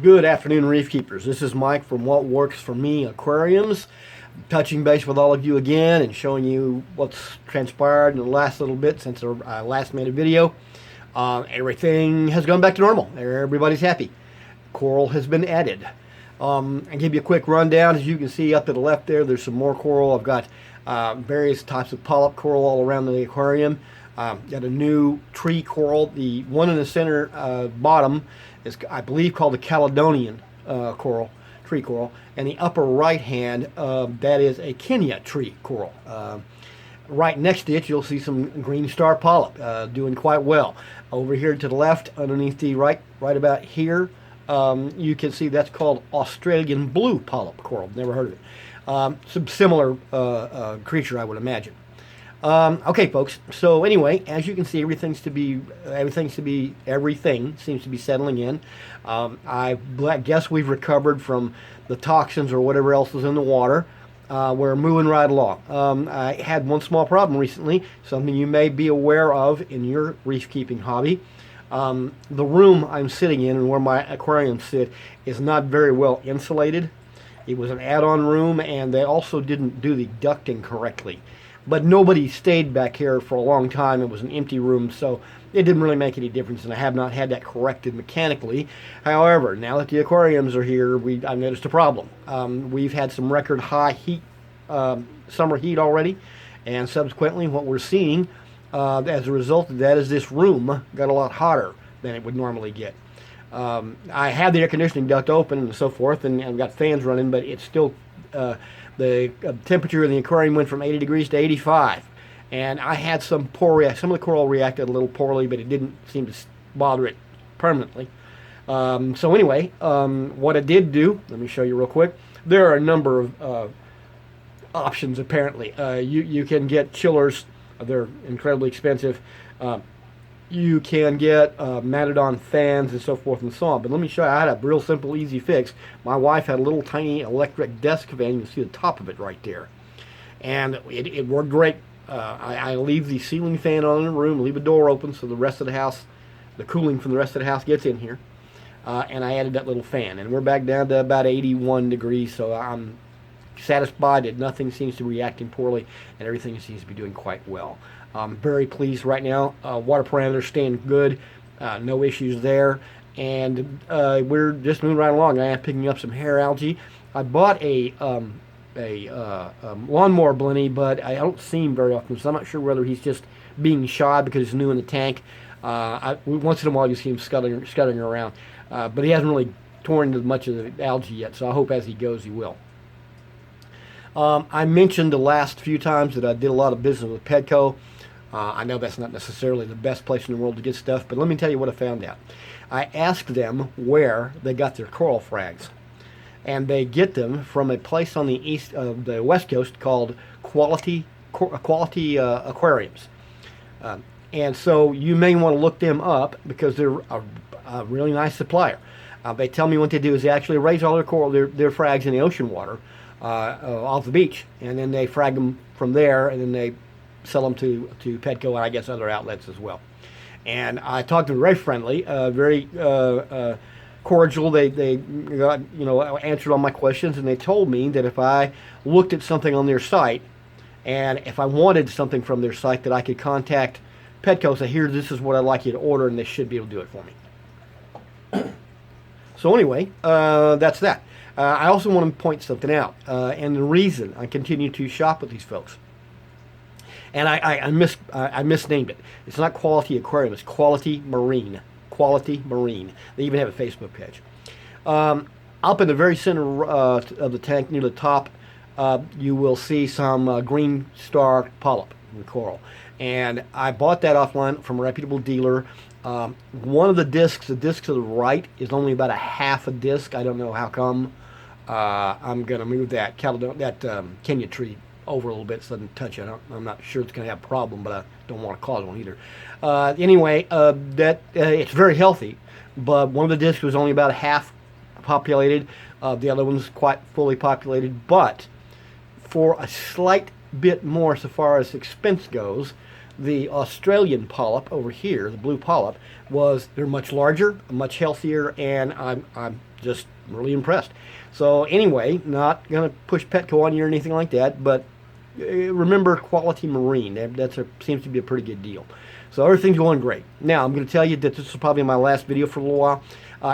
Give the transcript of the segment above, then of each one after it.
Good afternoon, Reef Keepers. This is Mike from What Works For Me Aquariums. Touching base with all of you again and showing you what's transpired in the last little bit since our last made a video. Everything has gone back to normal. Everybody's happy. Coral has been added. I'll give you a quick rundown. As you can see up to the left there's some more coral. I've got various types of polyp coral all around the aquarium. Got a new tree coral. The one in the center bottom is, I believe, called the Caledonian coral, tree coral. And the upper right hand, that is a Kenya tree coral. Right next to it, you'll see some green star polyp doing quite well. Over here to the left, underneath the right about here, you can see that's called Australian blue polyp coral. Never heard of it. Some similar creature, I would imagine. Okay, folks. So anyway, as you can see, everything seems to be settling in. I guess we've recovered from the toxins or whatever else is in the water. We're moving right along. I had one small problem recently, something you may be aware of in your reef keeping hobby. The room I'm sitting in and where my aquariums sit is not very well insulated. It was an add-on room, and they also didn't do the ducting correctly. But nobody stayed back here for a long time. It was an empty room, so it didn't really make any difference, and I have not had that corrected mechanically. However, now that the aquariums are here, I've noticed a problem. We've had some record high heat, summer heat already, and subsequently what we're seeing as a result of that is this room got a lot hotter than it would normally get. I had the air conditioning duct open and so forth, and I've got fans running, but it's still... the temperature in the aquarium went from 80 degrees to 85, and I had some of the coral reacted a little poorly, but it didn't seem to bother it permanently. So anyway, what it did do, let me show you real quick. There are a number of options apparently. You can get chillers. They're incredibly expensive. You can get mounted on fans and so forth and so on. But let me show you, I had a real simple, easy fix. My wife had a little tiny electric desk fan. You can see the top of it right there. And it worked great. I leave the ceiling fan on in the room, leave a door open so the rest of the house, the cooling from the rest of the house gets in here. And I added that little fan. And we're back down to about 81 degrees, so I'm satisfied that nothing seems to be reacting poorly and everything seems to be doing quite well. I'm very pleased right now. Water parameters staying good, no issues there, and we're just moving right along. I am picking up some hair algae. I bought a lawnmower blenny, but I don't see him very often, so I'm not sure whether he's just being shy because he's new in the tank. Once in a while you see him scuttling around, but he hasn't really torn into much of the algae yet, so I hope as he goes he will. I mentioned the last few times that I did a lot of business with Petco. I know that's not necessarily the best place in the world to get stuff, but let me tell you what I found out. I asked them where they got their coral frags, and they get them from a place on the west coast called Quality Aquariums. And so you may want to look them up because they're a really nice supplier. They tell me what they do is they actually raise all their coral, their frags in the ocean water off the beach, and then they frag them from there, and then they sell them to Petco and I guess other outlets as well. And I talked to them very friendly, very cordial. They got, answered all my questions, and they told me that if I looked at something on their site and if I wanted something from their site that I could contact Petco, say, here, this is what I'd like you to order, and they should be able to do it for me. So anyway, that's that. I also want to point something out, and the reason I continue to shop with these folks. And I misnamed it. It's not Quality Aquarium. It's Quality Marine. Quality Marine. They even have a Facebook page. Up in the very center of the tank, near the top, you will see some green star polyp in coral. And I bought that offline from a reputable dealer. One of the discs to the right, is only about a half a disc. I don't know how come. I'm going to move that Kenya tree over a little bit so it doesn't touch it. I'm not sure it's going to have a problem, but I don't want to cause one either. Anyway, it's very healthy, but one of the discs was only about half populated. The other one's quite fully populated, but for a slight bit more so far as expense goes, The Australian polyp over here, the blue polyp, they're much larger, much healthier, and I'm just really impressed. So anyway, not going to push Petco on you or anything like that, but remember Quality Marine. Seems to be a pretty good deal. So everything's going great. Now, I'm going to tell you that this is probably my last video for a little while.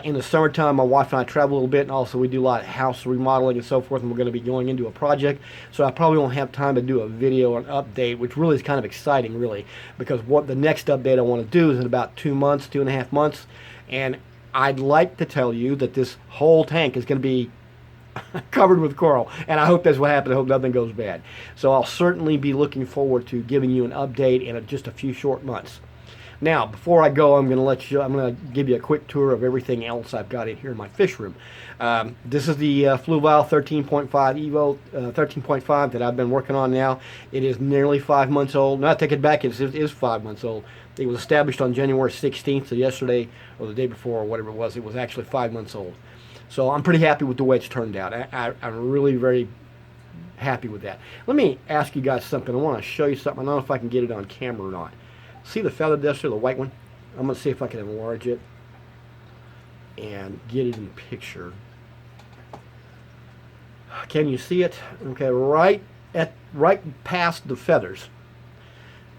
In the summertime, my wife and I travel a little bit, and also we do a lot of house remodeling and so forth, and we're going to be going into a project. So I probably won't have time to do a video or an update, which really is kind of exciting, really, because what the next update I want to do is in about 2 months, 2.5 months, and I'd like to tell you that this whole tank is going to be covered with coral, and I hope that's what happens. I hope nothing goes bad. So I'll certainly be looking forward to giving you an update in just a few short months. Now, before I go, I'm going to give you a quick tour of everything else I've got in here in my fish room. This is the Fluval 13.5 Evo 13.5 that I've been working on now. It is nearly 5 months old. No, I take it back. It is 5 months old. It was established on January 16th, so yesterday or the day before or whatever it was actually 5 months old. So I'm pretty happy with the way it's turned out. I'm really very happy with that. Let me ask you guys something. I want to show you something. I don't know if I can get it on camera or not. See the feather duster, the white one? I'm going to see if I can enlarge it and get it in picture. Can you see it? Okay, right past the feathers,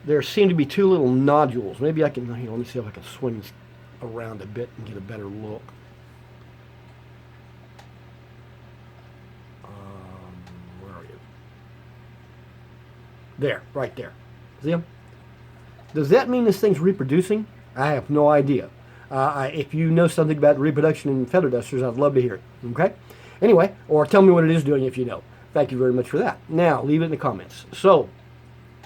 there seem to be two little nodules. Maybe I can, let me see if I can swing around a bit and get a better look. Where are you? There, right there. See them? Does that mean this thing's reproducing? I have no idea. If you know something about reproduction in feather dusters, I'd love to hear it. Okay? Anyway, or tell me what it is doing if you know. Thank you very much for that. Now, leave it in the comments. So,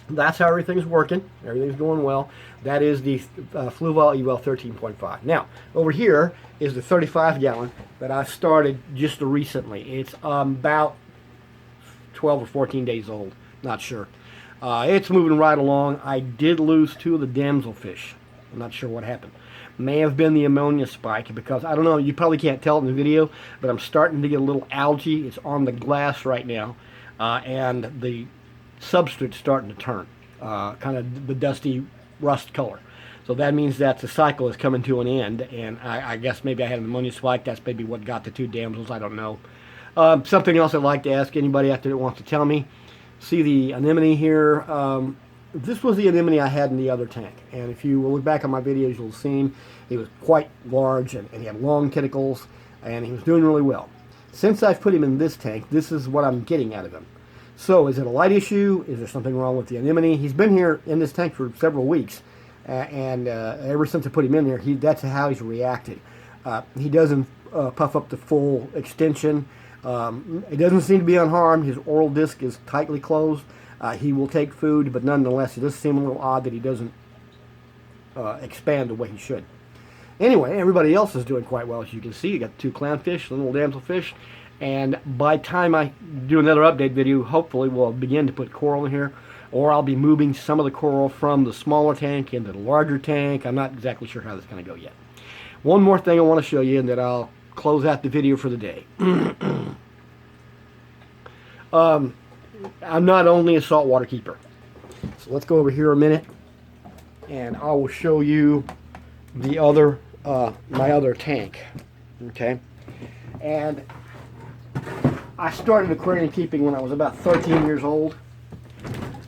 that's how everything's working. Everything's going well. That is the Fluval Evo 13.5. Now, over here is the 35 gallon that I started just recently. It's about 12 or 14 days old. Not sure. It's moving right along. I did lose 2 of the damselfish. I'm not sure what happened. May have been the ammonia spike, because I don't know, you probably can't tell it in the video, but I'm starting to get a little algae. It's on the glass right now, and the substrate's starting to turn, kind of the dusty rust color. So that means that the cycle is coming to an end, and I guess maybe I had an ammonia spike. That's maybe what got the 2 damsels. I don't know. Something else I'd like to ask anybody out there that wants to tell me. See the anemone here. This was the anemone I had in the other tank, and if you look back on my videos, you'll see he was quite large, and he had long tentacles, and he was doing really well. Since I've put him in this tank, this is what I'm getting out of him. So is it a light issue? Is there something wrong with the anemone? He's been here in this tank for several weeks, and ever since I put him in there, that's how he's reacted. He doesn't puff up to full extension. It doesn't seem to be unharmed. His oral disc is tightly closed. He will take food, but nonetheless, it does seem a little odd that he doesn't expand the way he should. Anyway, everybody else is doing quite well, as you can see. You got 2 clownfish, little damselfish, and by the time I do another update video, hopefully we'll begin to put coral in here, or I'll be moving some of the coral from the smaller tank into the larger tank. I'm not exactly sure how that's going to go yet. One more thing I want to show you, and then I'll close out the video for the day. I'm not only a saltwater keeper. So let's go over here a minute, and I will show you the other, my other tank. Okay, and I started aquarium keeping when I was about 13 years old,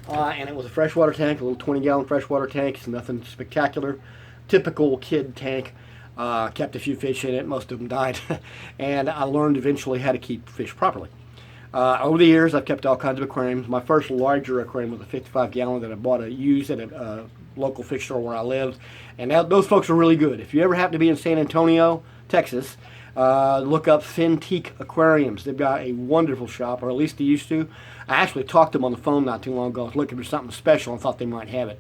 and it was a freshwater tank, a little 20-gallon freshwater tank. It's nothing spectacular, typical kid tank. Kept a few fish in it. Most of them died, and I learned eventually how to keep fish properly. Over the years, I've kept all kinds of aquariums. My first larger aquarium was a 55-gallon that I bought used at a local fish store where I lived, and those folks are really good. If you ever happen to be in San Antonio, Texas, look up Fintique Aquariums. They've got a wonderful shop, or at least they used to. I actually talked to them on the phone not too long ago. I was looking for something special and thought they might have it.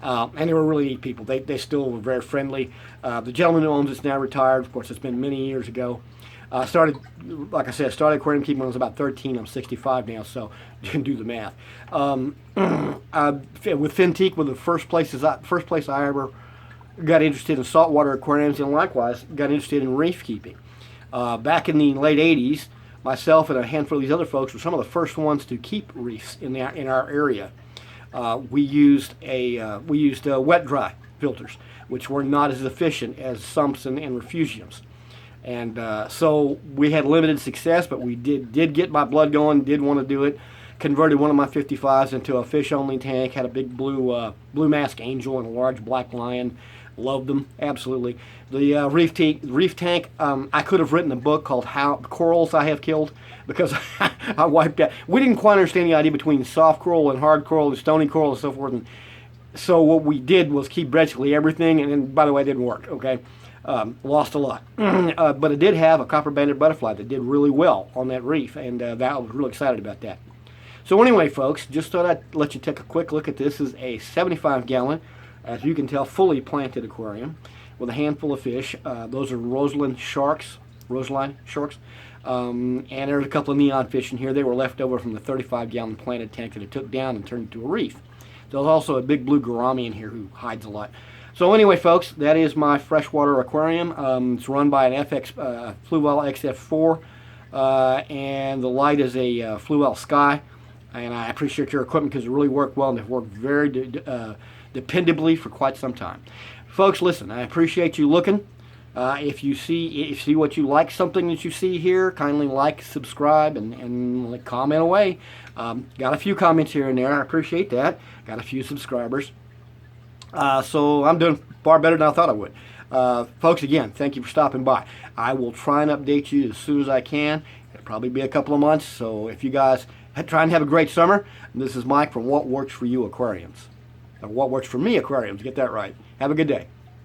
And they were really neat people. They still were very friendly. The gentleman who owns it's now retired. Of course, it's been many years ago. Started, like I said, I started aquarium keeping when I was about 13. I'm 65 now, so you can do the math. With Fintique, were the first place I ever got interested in saltwater aquariums, and likewise got interested in reef keeping. Back in the late 80s, myself and a handful of these other folks were some of the first ones to keep reefs in our area. we used wet dry filters, which were not as efficient as sumps and refugiums. And so we had limited success, but we did get my blood going, did want to do it. Converted one of my 55s into a fish-only tank, had a big blue mask angel and a large black lion. Loved them, absolutely. The reef tank, I could have written a book called How Corals I Have Killed, because I wiped out. We didn't quite understand the idea between soft coral and hard coral and stony coral and so forth. And so what we did was keep basically everything, and then, by the way, it didn't work, okay? Lost a lot. But it did have a copper-banded butterfly that did really well on that reef, and I was really excited about that. So anyway, folks, just thought I'd let you take a quick look at this. This is a 75-gallon, as you can tell, fully planted aquarium with a handful of fish. Those are rosaline sharks. And there's a couple of neon fish in here. They were left over from the 35-gallon planted tank that I took down and turned into a reef. There's also a big blue gourami in here who hides a lot. So anyway, folks, that is my freshwater aquarium. It's run by an Fluval XF4, and the light is a Fluval Sky. And I appreciate your equipment because it really worked well, and they've worked very dependably for quite some time. Folks, listen, I appreciate you looking. If you see what you like, something that you see here, kindly like, subscribe, and comment away. Got a few comments here and there. I appreciate that. Got a few subscribers. So I'm doing far better than I thought I would. Folks, again, thank you for stopping by. I will try and update you as soon as I can. It'll probably be a couple of months. So if you guys try and have a great summer. This is Mike from What Works For You Aquariums. Or What Works For Me Aquariums. Get that right. Have a good day.